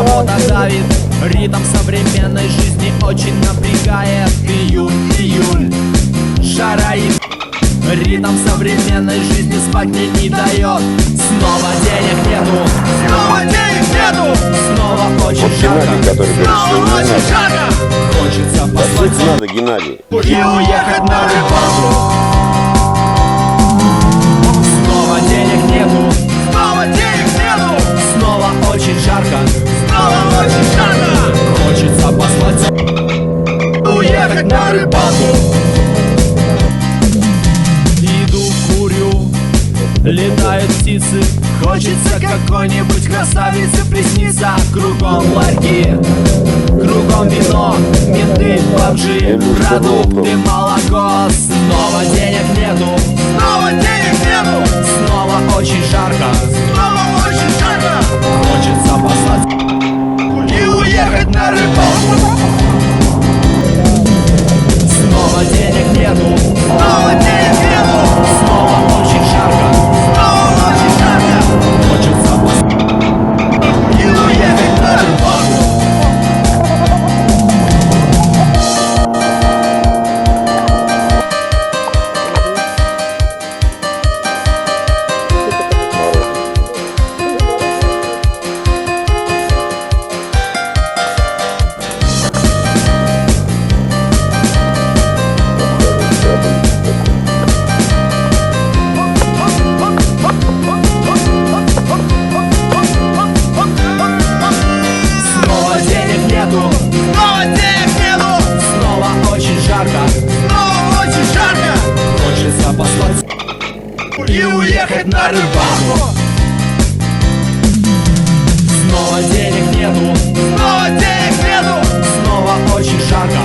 работа давит, ритм современной жизни очень напрягает. Июль, жара и ритм современной жизни спать мне не дает. Снова денег нету, снова очень вот жарко, Геннадий, который говорит, что не надо. хочется Да послать не надо, Геннадий. и уехать на рыбалку. Снова денег нету, снова очень жарко, хочется послать уехать на рыбалку. Иду, курю, летают птицы, хочется какой-нибудь красавице присниться. Кругом ларьки, кругом вино, менты, бомжи, продукты, молоко. Снова денег нету, снова очень жарко, хочется послать и уехать на рыбалку. Снова денег нету, снова очень жарко, хочется послать и уехать на рыбалку. Снова денег нету, снова очень жарко, хочется послать и уехать на рыбалку. Снова денег нету, снова очень жарко,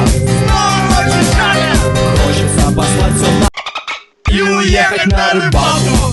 хочется послать все на и уехать на рыбалку.